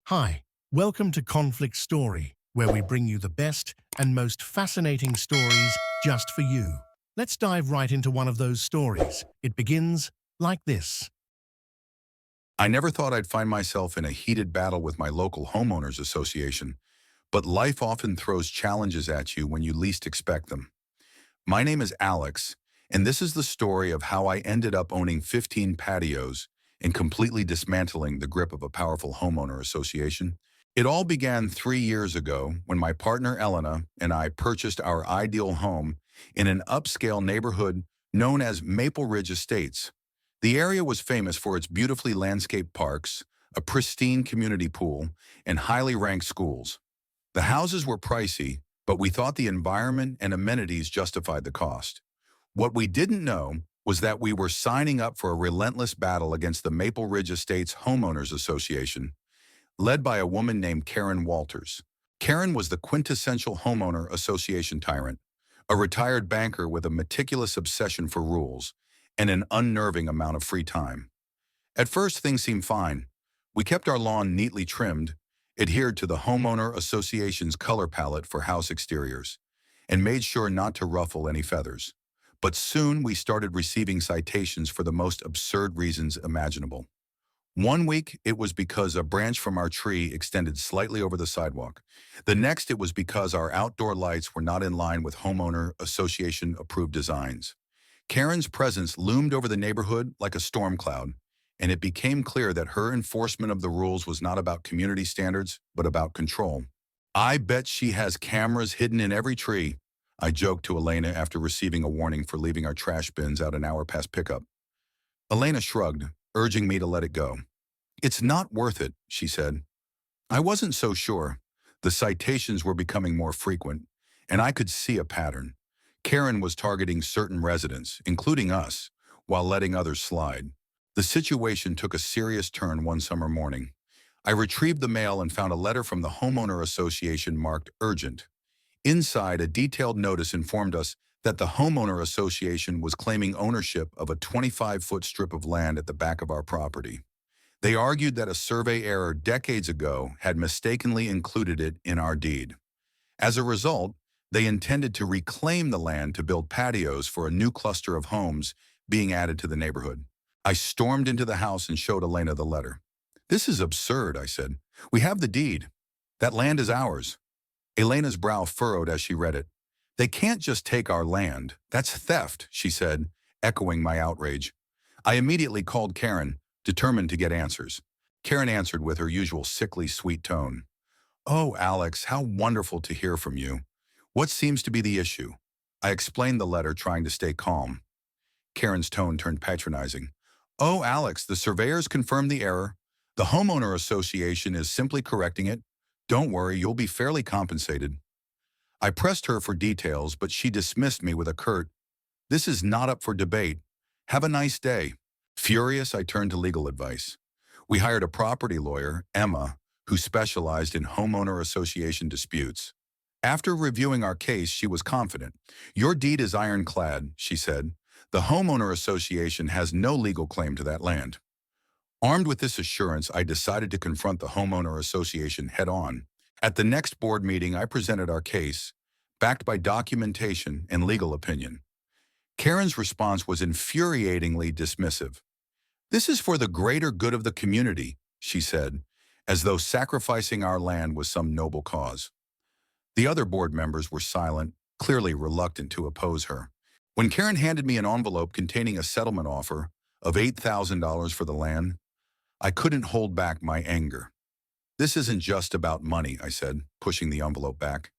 Hi, welcome to Conflict Story, where we bring you the best and most fascinating stories just for you. Let's dive right into one of those stories. It begins like this. I never thought I'd find myself in a heated battle with my local homeowners association, but life often throws challenges at you when you least expect them. My name is Alex, and this is the story of how I ended up owning 15 patios and completely dismantling the grip of a powerful homeowner association. It all began 3 years ago when my partner Elena and I purchased our ideal home in an upscale neighborhood known as Maple Ridge Estates. The area was famous for its beautifully landscaped parks, a pristine community pool, and highly ranked schools. The houses were pricey, but we thought the environment and amenities justified the cost. What we didn't know was that we were signing up for a relentless battle against the Maple Ridge Estates Homeowners Association, led by a woman named Karen Walters. Karen was the quintessential homeowner association tyrant, a retired banker with a meticulous obsession for rules and an unnerving amount of free time. At first, things seemed fine. We kept our lawn neatly trimmed, adhered to the homeowner association's color palette for house exteriors, and made sure not to ruffle any feathers. But soon we started receiving citations for the most absurd reasons imaginable. One week, it was because a branch from our tree extended slightly over the sidewalk. The next, it was because our outdoor lights were not in line with homeowner association-approved designs. Karen's presence loomed over the neighborhood like a storm cloud, and it became clear that her enforcement of the rules was not about community standards, but about control. "I bet she has cameras hidden in every tree," I joked to Elena after receiving a warning for leaving our trash bins out an hour past pickup. Elena shrugged, urging me to let it go. "It's not worth it," she said. I wasn't so sure. The citations were becoming more frequent, and I could see a pattern. Karen was targeting certain residents, including us, while letting others slide. The situation took a serious turn one summer morning. I retrieved the mail and found a letter from the homeowner association marked urgent. Inside, a detailed notice informed us that the homeowner association was claiming ownership of a 25-foot strip of land at the back of our property. They argued that a survey error decades ago had mistakenly included it in our deed. As a result, they intended to reclaim the land to build patios for a new cluster of homes being added to the neighborhood. I stormed into the house and showed Elena the letter. "This is absurd," I said. "We have the deed. That land is ours." Elena's brow furrowed as she read it. "They can't just take our land. That's theft," she said, echoing my outrage. I immediately called Karen, determined to get answers. Karen answered with her usual sickly sweet tone. "Oh, Alex, how wonderful to hear from you. What seems to be the issue?" I explained the letter, trying to stay calm. Karen's tone turned patronizing. "Oh, Alex, the surveyors confirmed the error. The homeowner association is simply correcting it. Don't worry, you'll be fairly compensated." I pressed her for details, but she dismissed me with a curt, "This is not up for debate. Have a nice day." Furious, I turned to legal advice. We hired a property lawyer, Emma, who specialized in homeowner association disputes. After reviewing our case, she was confident. "Your deed is ironclad," she said. "The homeowner association has no legal claim to that land." Armed with this assurance, I decided to confront the homeowner association head-on. At the next board meeting, I presented our case, backed by documentation and legal opinion. Karen's response was infuriatingly dismissive. "This is for the greater good of the community," she said, as though sacrificing our land was some noble cause. The other board members were silent, clearly reluctant to oppose her. When Karen handed me an envelope containing a settlement offer of $8,000 for the land, I couldn't hold back my anger. "This isn't just about money," I said, pushing the envelope back.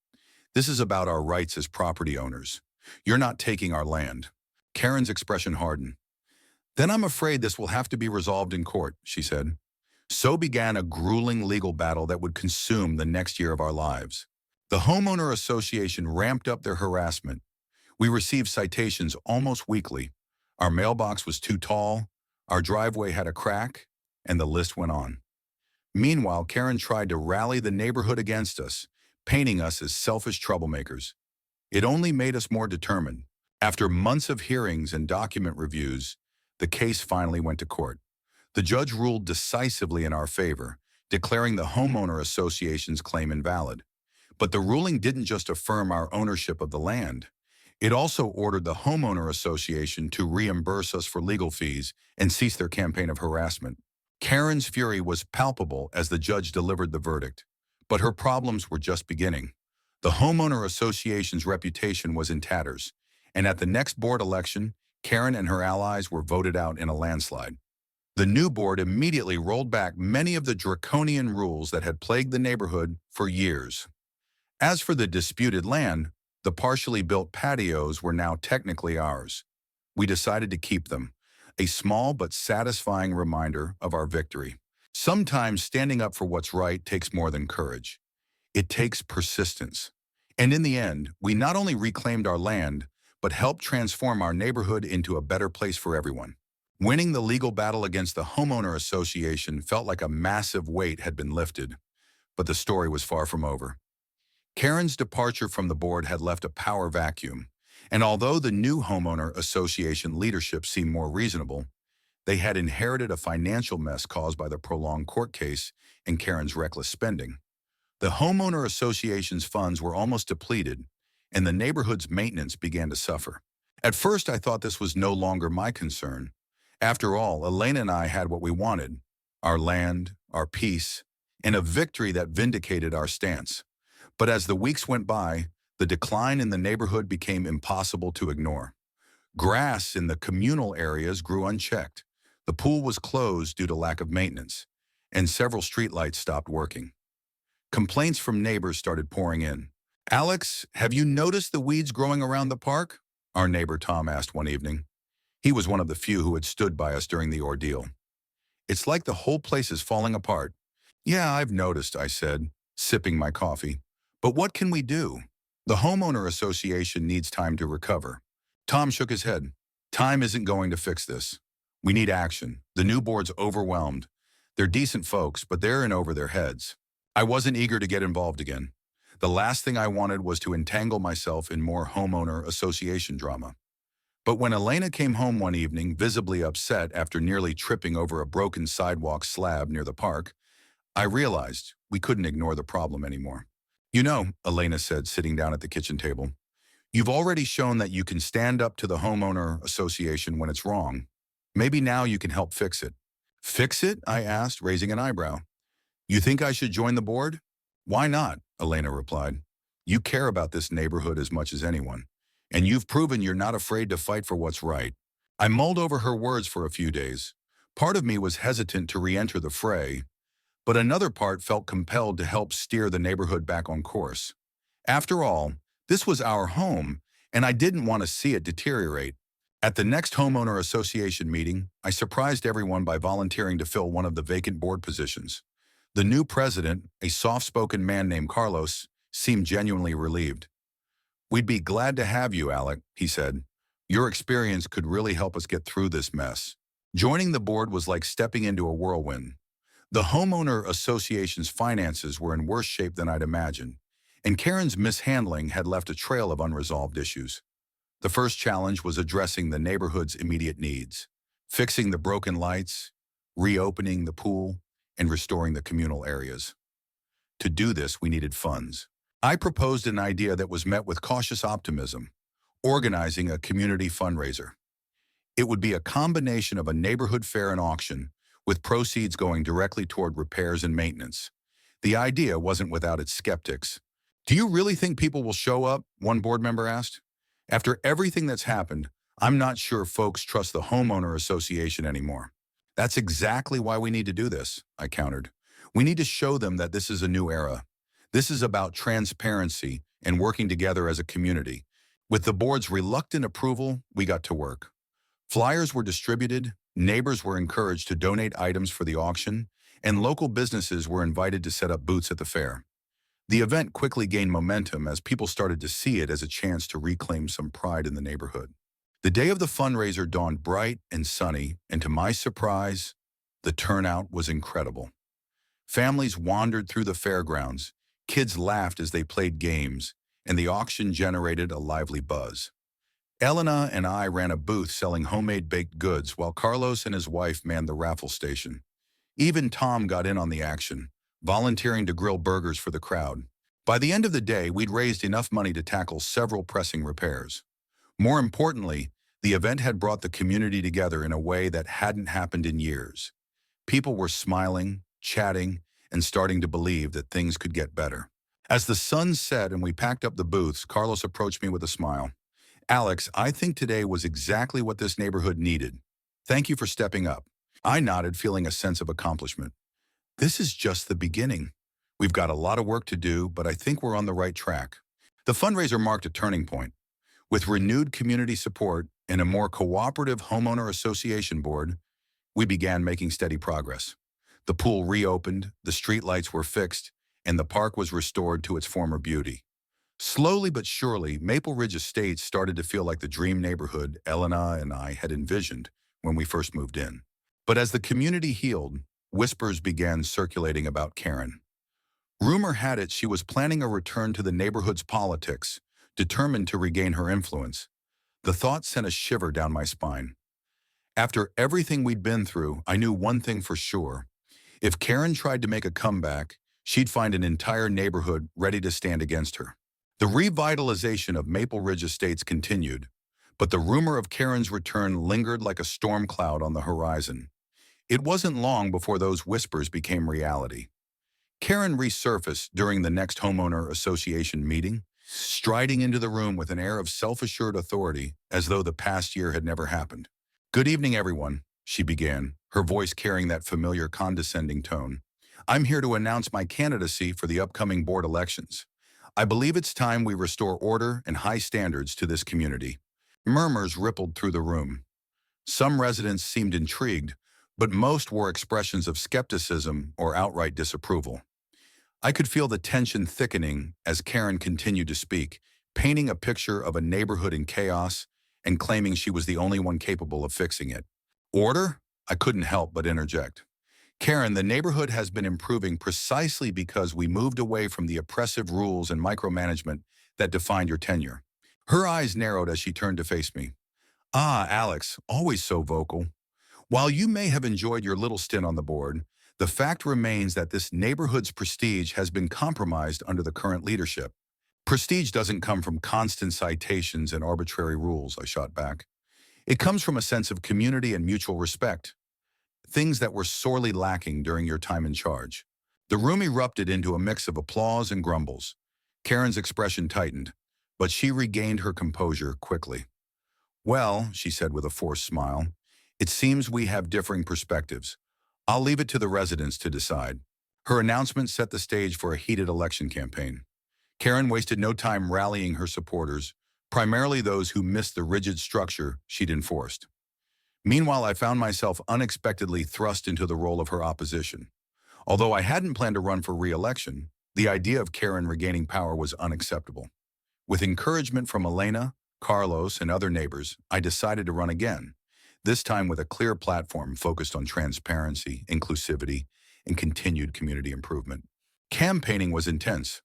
"This is about our rights as property owners. You're not taking our land." Karen's expression hardened. "Then I'm afraid this will have to be resolved in court," she said. So began a grueling legal battle that would consume the next year of our lives. The homeowner association ramped up their harassment. We received citations almost weekly. Our mailbox was too tall, our driveway had a crack, and the list went on. Meanwhile, Karen tried to rally the neighborhood against us, painting us as selfish troublemakers. It only made us more determined. After months of hearings and document reviews, the case finally went to court. The judge ruled decisively in our favor, declaring the homeowner association's claim invalid. But the ruling didn't just affirm our ownership of the land. It also ordered the homeowner association to reimburse us for legal fees and cease their campaign of harassment. Karen's fury was palpable as the judge delivered the verdict. But her problems were just beginning. The homeowner association's reputation was in tatters, and at the next board election, Karen and her allies were voted out in a landslide. The new board immediately rolled back many of the draconian rules that had plagued the neighborhood for years. As for the disputed land, the partially built patios were now technically ours. We decided to keep them, a small but satisfying reminder of our victory. Sometimes standing up for what's right takes more than courage. It takes persistence. And in the end, we not only reclaimed our land, but helped transform our neighborhood into a better place for everyone. Winning the legal battle against the homeowner association felt like a massive weight had been lifted, but the story was far from over. Karen's departure from the board had left a power vacuum, and although the new homeowner association leadership seemed more reasonable, they had inherited a financial mess caused by the prolonged court case and Karen's reckless spending. The homeowner association's funds were almost depleted, and the neighborhood's maintenance began to suffer. At first, I thought this was no longer my concern. After all, Elena and I had what we wanted: our land, our peace, and a victory that vindicated our stance. But as the weeks went by, the decline in the neighborhood became impossible to ignore. Grass in the communal areas grew unchecked. The pool was closed due to lack of maintenance, and several streetlights stopped working. Complaints from neighbors started pouring in. "Alex, have you noticed the weeds growing around the park?" our neighbor Tom asked one evening. He was one of the few who had stood by us during the ordeal. "It's like the whole place is falling apart." "Yeah, I've noticed," I said, sipping my coffee. "But what can we do? The homeowner association needs time to recover." Tom shook his head. "Time isn't going to fix this. We need action. The new board's overwhelmed. They're decent folks, but they're in over their heads." I wasn't eager to get involved again. The last thing I wanted was to entangle myself in more homeowner association drama. But when Elena came home one evening, visibly upset after nearly tripping over a broken sidewalk slab near the park, I realized we couldn't ignore the problem anymore. "You know," Elena said, sitting down at the kitchen table, "you've already shown that you can stand up to the homeowner association when it's wrong. Maybe now you can help fix it." "Fix it?" I asked, raising an eyebrow. "You think I should join the board?" "Why not?" Elena replied. "You care about this neighborhood as much as anyone, and you've proven you're not afraid to fight for what's right." I mulled over her words for a few days. Part of me was hesitant to re-enter the fray, but another part felt compelled to help steer the neighborhood back on course. After all, this was our home, and I didn't want to see it deteriorate. At the next homeowner association meeting, I surprised everyone by volunteering to fill one of the vacant board positions. The new president, a soft-spoken man named Carlos, seemed genuinely relieved. "We'd be glad to have you, Alec," he said. "Your experience could really help us get through this mess." Joining the board was like stepping into a whirlwind. The homeowner association's finances were in worse shape than I'd imagined, and Karen's mishandling had left a trail of unresolved issues. The first challenge was addressing the neighborhood's immediate needs: fixing the broken lights, reopening the pool, and restoring the communal areas. To do this, we needed funds. I proposed an idea that was met with cautious optimism: organizing a community fundraiser. It would be a combination of a neighborhood fair and auction, with proceeds going directly toward repairs and maintenance. The idea wasn't without its skeptics. "Do you really think people will show up?" one board member asked. "After everything that's happened, I'm not sure folks trust the homeowner association anymore." "That's exactly why we need to do this," I countered. "We need to show them that this is a new era. This is about transparency and working together as a community." With the board's reluctant approval, we got to work. Flyers were distributed, neighbors were encouraged to donate items for the auction, and local businesses were invited to set up booths at the fair. The event quickly gained momentum as people started to see it as a chance to reclaim some pride in the neighborhood. The day of the fundraiser dawned bright and sunny, and to my surprise, the turnout was incredible. Families wandered through the fairgrounds, kids laughed as they played games, and the auction generated a lively buzz. Elena and I ran a booth selling homemade baked goods while Carlos and his wife manned the raffle station. Even Tom got in on the action, volunteering to grill burgers for the crowd. By the end of the day, we'd raised enough money to tackle several pressing repairs. More importantly, the event had brought the community together in a way that hadn't happened in years. People were smiling, chatting, and starting to believe that things could get better. As the sun set and we packed up the booths, Carlos approached me with a smile. Alex, I think today was exactly what this neighborhood needed. Thank you for stepping up. I nodded, feeling a sense of accomplishment. This is just the beginning. We've got a lot of work to do, but I think we're on the right track. The fundraiser marked a turning point. With renewed community support and a more cooperative homeowner association board, we began making steady progress. The pool reopened, the streetlights were fixed, and the park was restored to its former beauty. Slowly but surely, Maple Ridge Estates started to feel like the dream neighborhood Elena and I had envisioned when we first moved in. But as the community healed, whispers began circulating about Karen. Rumor had it she was planning a return to the neighborhood's politics, determined to regain her influence. The thought sent a shiver down my spine. After everything we'd been through, I knew one thing for sure. If Karen tried to make a comeback, she'd find an entire neighborhood ready to stand against her. The revitalization of Maple Ridge Estates continued, but the rumor of Karen's return lingered like a storm cloud on the horizon. It wasn't long before those whispers became reality. Karen resurfaced during the next homeowner association meeting, striding into the room with an air of self-assured authority as though the past year had never happened. "Good evening, everyone," she began, her voice carrying that familiar condescending tone. "I'm here to announce my candidacy for the upcoming board elections. I believe it's time we restore order and high standards to this community." Murmurs rippled through the room. Some residents seemed intrigued, but most were expressions of skepticism or outright disapproval. I could feel the tension thickening as Karen continued to speak, painting a picture of a neighborhood in chaos and claiming she was the only one capable of fixing it. "Order?" I couldn't help but interject. "Karen, the neighborhood has been improving precisely because we moved away from the oppressive rules and micromanagement that defined your tenure." Her eyes narrowed as she turned to face me. "Ah, Alex, always so vocal. While you may have enjoyed your little stint on the board, the fact remains that this neighborhood's prestige has been compromised under the current leadership." "Prestige doesn't come from constant citations and arbitrary rules," I shot back. "It comes from a sense of community and mutual respect, things that were sorely lacking during your time in charge." The room erupted into a mix of applause and grumbles. Karen's expression tightened, but she regained her composure quickly. "Well," she said with a forced smile, "it seems we have differing perspectives. I'll leave it to the residents to decide." Her announcement set the stage for a heated election campaign. Karen wasted no time rallying her supporters, primarily those who missed the rigid structure she'd enforced. Meanwhile, I found myself unexpectedly thrust into the role of her opposition. Although I hadn't planned to run for re-election, the idea of Karen regaining power was unacceptable. With encouragement from Elena, Carlos, and other neighbors, I decided to run again, this time with a clear platform focused on transparency, inclusivity, and continued community improvement. Campaigning was intense.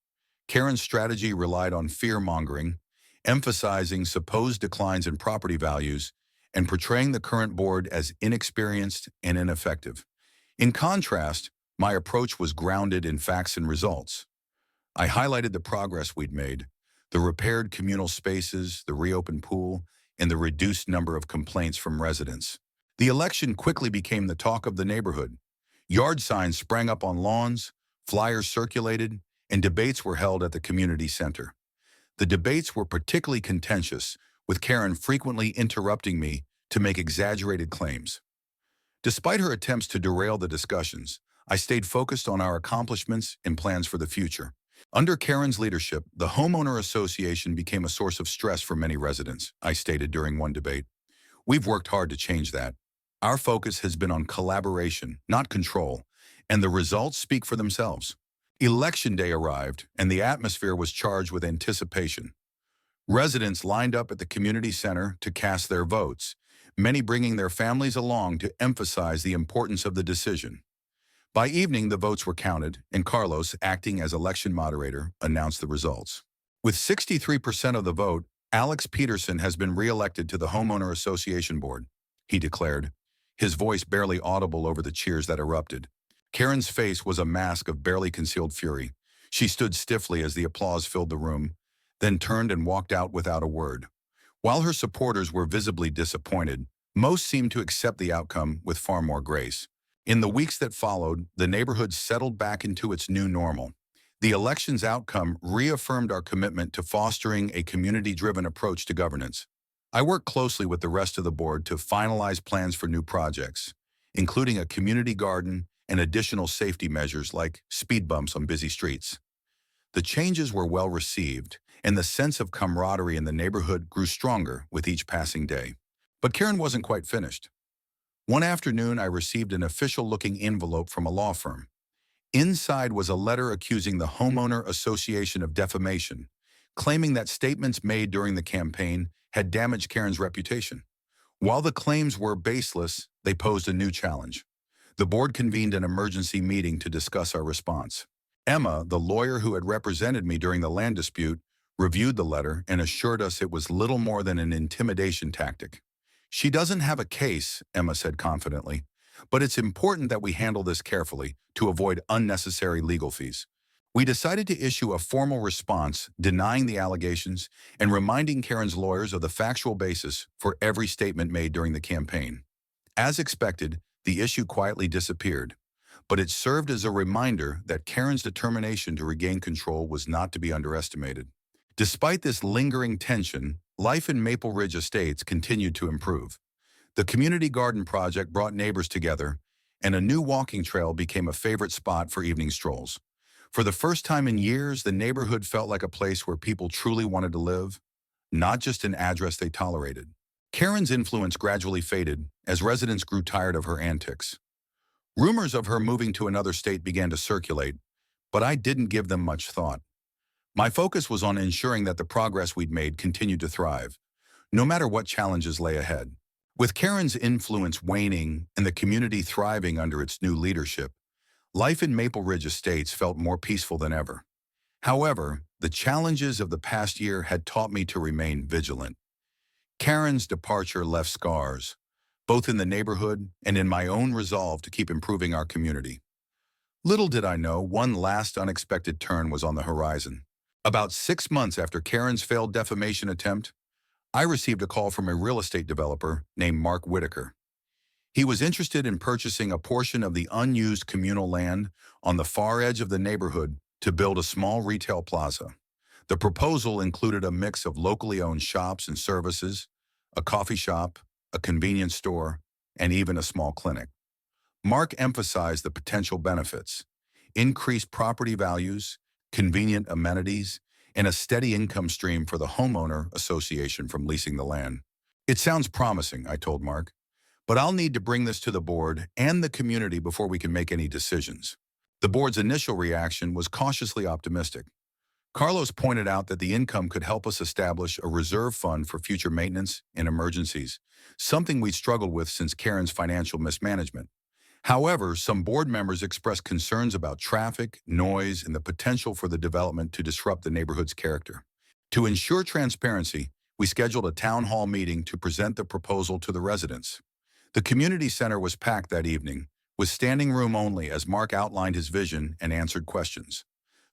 Karen's strategy relied on fear-mongering, emphasizing supposed declines in property values, and portraying the current board as inexperienced and ineffective. In contrast, my approach was grounded in facts and results. I highlighted the progress we'd made, the repaired communal spaces, the reopened pool, and the reduced number of complaints from residents. The election quickly became the talk of the neighborhood. Yard signs sprang up on lawns, flyers circulated, and debates were held at the community center. The debates were particularly contentious, with Karen frequently interrupting me to make exaggerated claims. Despite her attempts to derail the discussions, I stayed focused on our accomplishments and plans for the future. Under Karen's leadership, the homeowner association became a source of stress for many residents, I stated during one debate. "We've worked hard to change that. Our focus has been on collaboration, not control, and the results speak for themselves." Election day arrived, and the atmosphere was charged with anticipation. Residents lined up at the community center to cast their votes, many bringing their families along to emphasize the importance of the decision. By evening, the votes were counted, and Carlos, acting as election moderator, announced the results. With 63% of the vote, Alex Peterson has been re-elected to the Homeowner Association Board, he declared, his voice barely audible over the cheers that erupted. Karen's face was a mask of barely concealed fury. She stood stiffly as the applause filled the room, then turned and walked out without a word. While her supporters were visibly disappointed, most seemed to accept the outcome with far more grace. In the weeks that followed, the neighborhood settled back into its new normal. The election's outcome reaffirmed our commitment to fostering a community-driven approach to governance. I worked closely with the rest of the board to finalize plans for new projects, including a community garden and additional safety measures like speed bumps on busy streets. The changes were well received, and the sense of camaraderie in the neighborhood grew stronger with each passing day. But Karen wasn't quite finished. One afternoon, I received an official-looking envelope from a law firm. Inside was a letter accusing the Homeowner Association of defamation, claiming that statements made during the campaign had damaged Karen's reputation. While the claims were baseless, they posed a new challenge. The board convened an emergency meeting to discuss our response. Emma, the lawyer who had represented me during the land dispute, reviewed the letter and assured us it was little more than an intimidation tactic. "She doesn't have a case," Emma said confidently, "but it's important that we handle this carefully to avoid unnecessary legal fees." We decided to issue a formal response denying the allegations and reminding Karen's lawyers of the factual basis for every statement made during the campaign. As expected, the issue quietly disappeared, but it served as a reminder that Karen's determination to regain control was not to be underestimated. Despite this lingering tension, life in Maple Ridge Estates continued to improve. The community garden project brought neighbors together, and a new walking trail became a favorite spot for evening strolls. For the first time in years, the neighborhood felt like a place where people truly wanted to live, not just an address they tolerated. Karen's influence gradually faded as residents grew tired of her antics. Rumors of her moving to another state began to circulate, but I didn't give them much thought. My focus was on ensuring that the progress we'd made continued to thrive, no matter what challenges lay ahead. With Karen's influence waning and the community thriving under its new leadership, life in Maple Ridge Estates felt more peaceful than ever. However, the challenges of the past year had taught me to remain vigilant. Karen's departure left scars, both in the neighborhood and in my own resolve to keep improving our community. Little did I know, one last unexpected turn was on the horizon. About 6 months after Karen's failed defamation attempt, I received a call from a real estate developer named Mark Whitaker. He was interested in purchasing a portion of the unused communal land on the far edge of the neighborhood to build a small retail plaza. The proposal included a mix of locally owned shops and services, a coffee shop, a convenience store, and even a small clinic. Mark emphasized the potential benefits: increased property values, convenient amenities, and a steady income stream for the homeowner association from leasing the land. "It sounds promising," I told Mark, "but I'll need to bring this to the board and the community before we can make any decisions." The board's initial reaction was cautiously optimistic. Carlos pointed out that the income could help us establish a reserve fund for future maintenance and emergencies, something we'd struggled with since Karen's financial mismanagement. However, some board members expressed concerns about traffic, noise, and the potential for the development to disrupt the neighborhood's character. To ensure transparency, we scheduled a town hall meeting to present the proposal to the residents. The community center was packed that evening, with standing room only as Mark outlined his vision and answered questions.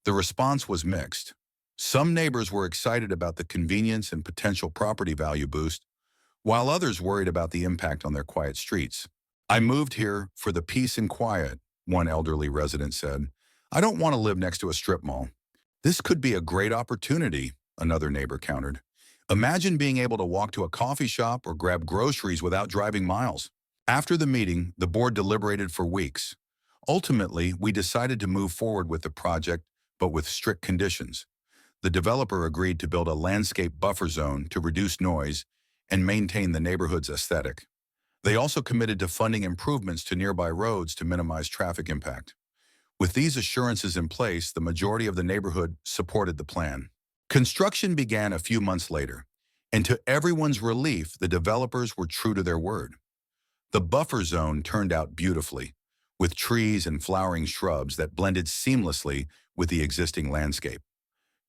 The response was mixed. Some neighbors were excited about the convenience and potential property value boost, while others worried about the impact on their quiet streets. "I moved here for the peace and quiet," one elderly resident said. "I don't want to live next to a strip mall." "This could be a great opportunity," another neighbor countered. "Imagine being able to walk to a coffee shop or grab groceries without driving miles." After the meeting, the board deliberated for weeks. Ultimately, we decided to move forward with the project, but with strict conditions. The developer agreed to build a landscape buffer zone to reduce noise and maintain the neighborhood's aesthetic. They also committed to funding improvements to nearby roads to minimize traffic impact. With these assurances in place, the majority of the neighborhood supported the plan. Construction began a few months later, and to everyone's relief, the developers were true to their word. The buffer zone turned out beautifully, with trees and flowering shrubs that blended seamlessly with the existing landscape.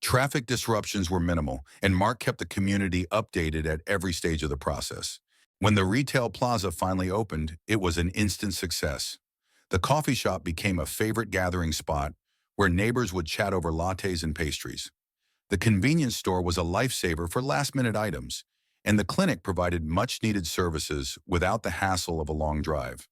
Traffic disruptions were minimal, and Mark kept the community updated at every stage of the process. When the retail plaza finally opened, it was an instant success. The coffee shop became a favorite gathering spot where neighbors would chat over lattes and pastries. The convenience store was a lifesaver for last-minute items, and the clinic provided much-needed services without the hassle of a long drive.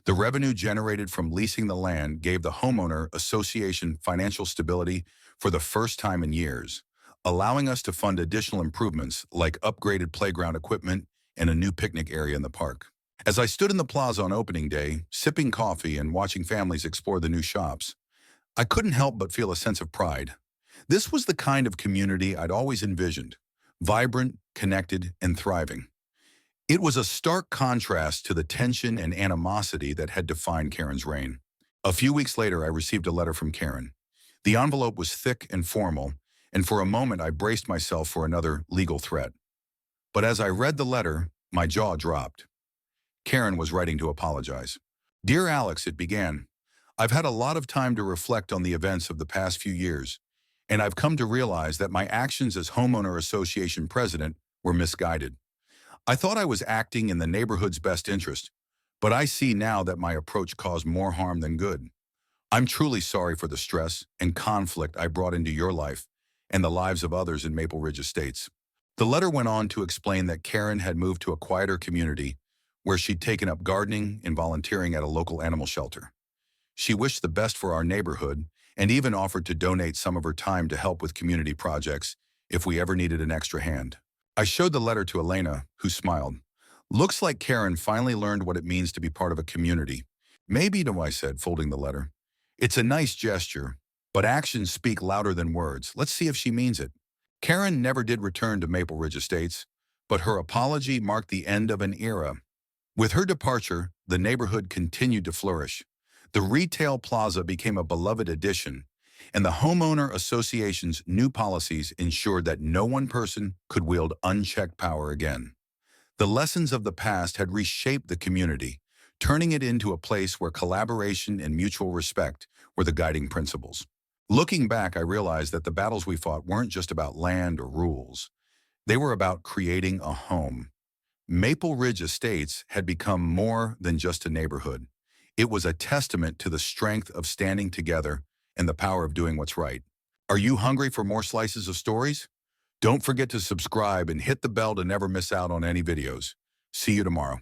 The revenue generated from leasing the land gave the homeowner association financial stability for the first time in years, allowing us to fund additional improvements like upgraded playground equipment and a new picnic area in the park. As I stood in the plaza on opening day, sipping coffee and watching families explore the new shops, I couldn't help but feel a sense of pride. This was the kind of community I'd always envisioned, vibrant, connected, and thriving. It was a stark contrast to the tension and animosity that had defined Karen's reign. A few weeks later, I received a letter from Karen. The envelope was thick and formal, and for a moment I braced myself for another legal threat. But as I read the letter, my jaw dropped. Karen was writing to apologize. "Dear Alex," it began, "I've had a lot of time to reflect on the events of the past few years, and I've come to realize that my actions as homeowner association president were misguided. I thought I was acting in the neighborhood's best interest, but I see now that my approach caused more harm than good. I'm truly sorry for the stress and conflict I brought into your life and the lives of others in Maple Ridge Estates." The letter went on to explain that Karen had moved to a quieter community where she'd taken up gardening and volunteering at a local animal shelter. She wished the best for our neighborhood and even offered to donate some of her time to help with community projects if we ever needed an extra hand. I showed the letter to Elena, who smiled. "Looks like Karen finally learned what it means to be part of a community." "Maybe," no, I said, folding the letter. "It's a nice gesture, but actions speak louder than words. Let's see if she means it." Karen never did return to Maple Ridge Estates, but her apology marked the end of an era. With her departure, the neighborhood continued to flourish. The retail plaza became a beloved addition, and the homeowner association's new policies ensured that no one person could wield unchecked power again. The lessons of the past had reshaped the community, turning it into a place where collaboration and mutual respect were the guiding principles. Looking back, I realized that the battles we fought weren't just about land or rules. They were about creating a home. Maple Ridge Estates had become more than just a neighborhood. It was a testament to the strength of standing together and the power of doing what's right. Are you hungry for more slices of stories? Don't forget to subscribe and hit the bell to never miss out on any videos. See you tomorrow.